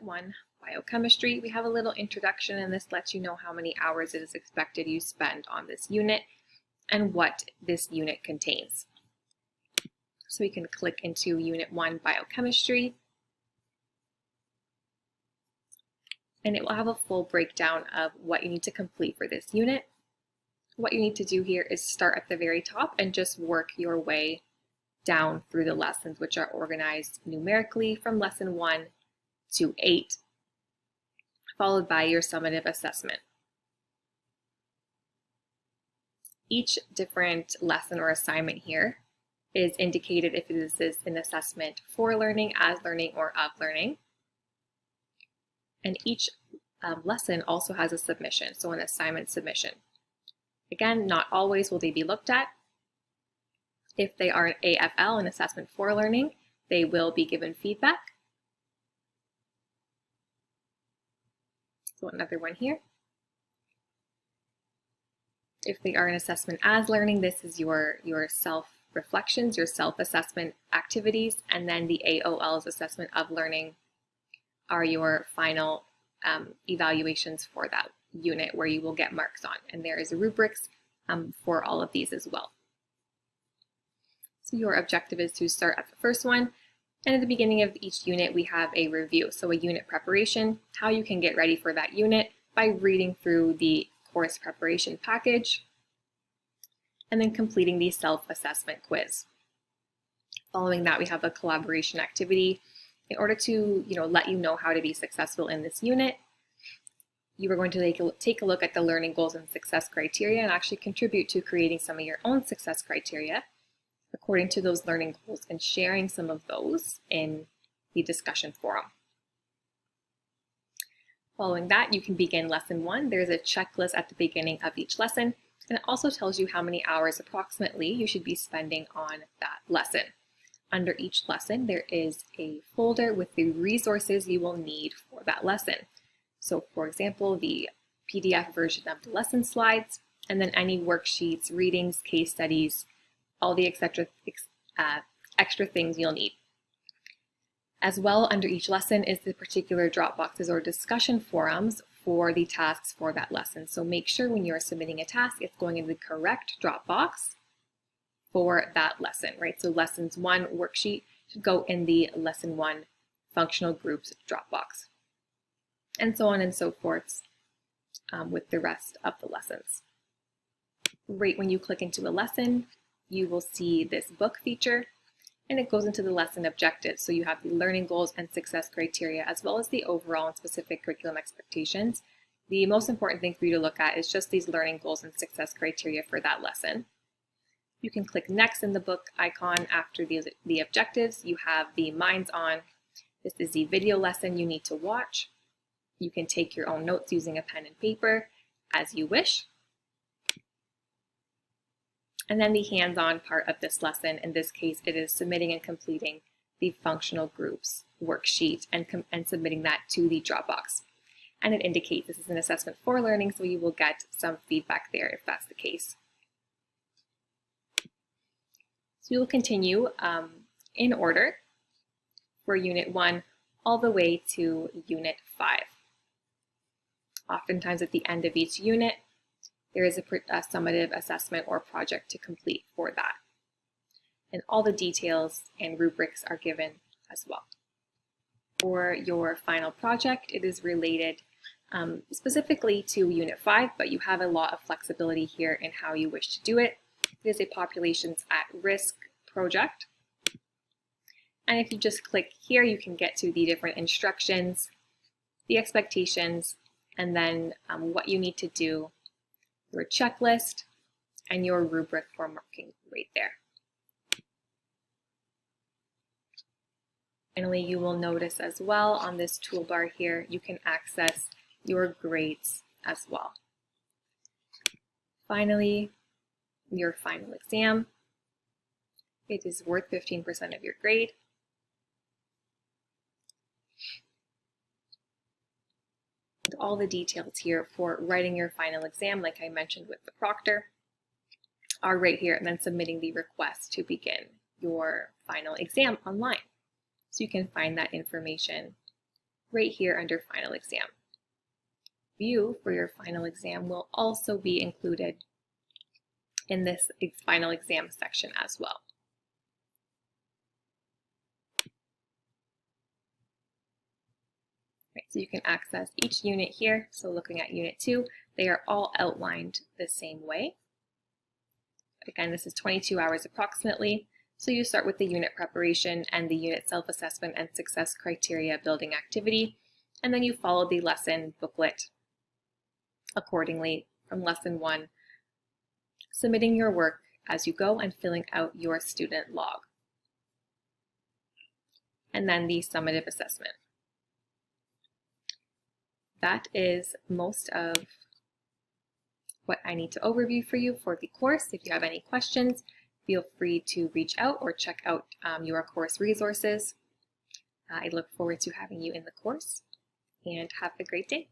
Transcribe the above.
1, Biochemistry. We have a little introduction, and this lets you know how many hours it is expected you spend on this unit and what this unit contains. So we can click into Unit 1, Biochemistry, and it will have a full breakdown of what you need to complete for this unit. What you need to do here is start at the very top and just work your way down through the lessons, which are organized numerically from Lesson 1 to 8, followed by your summative assessment. Each different lesson or assignment here is indicated if this is an assessment for learning, as learning, or of learning. And each lesson also has a submission, so an assignment submission. Again, not always will they be looked at. If they are an AFL, an assessment for learning, they will be given feedback. So another one here. If they are an assessment as learning, this is your self-reflections, your self-assessment activities, and then the AOL's assessment of learning are your final evaluations for that unit where you will get marks on. And there is rubrics for all of these as well. So your objective is to start at the first one, and at the beginning of each unit we have a review, so a unit preparation, how you can get ready for that unit by reading through the course preparation package and then completing the self-assessment quiz. Following that, we have a collaboration activity. In order to let you know how to be successful in this unit, you are going to take a look at the learning goals and success criteria and actually contribute to creating some of your own success criteria according to those learning goals and sharing some of those in the discussion forum. Following that, you can begin Lesson 1. There's a checklist at the beginning of each lesson, and it also tells you how many hours approximately you should be spending on that lesson. Under each lesson, there is a folder with the resources you will need for that lesson. So for example, the PDF version of the lesson slides, and then any worksheets, readings, case studies, all the extra things you'll need. As well, under each lesson is the particular drop boxes or discussion forums for the tasks for that lesson. So make sure when you're submitting a task, it's going in the correct drop box for that lesson, right? So Lessons 1 worksheet should go in the Lesson 1 functional groups drop box, and so on and so forth with the rest of the lessons. Right when you click into a lesson, you will see this book feature, and it goes into the lesson objectives. So you have the learning goals and success criteria, as well as the overall and specific curriculum expectations. The most important thing for you to look at is just these learning goals and success criteria for that lesson. You can click next in the book icon after the objectives. You have the Minds On. This is the video lesson you need to watch. You can take your own notes using a pen and paper as you wish. And then the hands-on part of this lesson, in this case, it is submitting and completing the functional groups worksheet and submitting that to the Dropbox. And it indicates this is an assessment for learning, so you will get some feedback there if that's the case. So we will continue in order for Unit 1 all the way to Unit 5. Oftentimes at the end of each unit, there is a summative assessment or project to complete for that. And all the details and rubrics are given as well. For your final project, it is related specifically to Unit 5, but you have a lot of flexibility here in how you wish to do it. It is a populations at risk project. And if you just click here, you can get to the different instructions, the expectations, and then what you need to do, your checklist, and your rubric for marking right there. Finally, you will notice as well on this toolbar here, you can access your grades as well. Finally, your final exam. It is worth 15% of your grade. All the details here for writing your final exam, like I mentioned with the proctor, are right here, and then submitting the request to begin your final exam online. So you can find that information right here under final exam. View for your final exam will also be included in this final exam section as well. Right, so you can access each unit here. So looking at Unit 2, they are all outlined the same way. Again, this is 22 hours approximately. So you start with the unit preparation and the unit self-assessment and success criteria building activity, and then you follow the lesson booklet accordingly from lesson 1, submitting your work as you go and filling out your student log. And then the summative assessment. That is most of what I need to overview for you for the course. If you have any questions, feel free to reach out or check out your course resources. I look forward to having you in the course, and have a great day.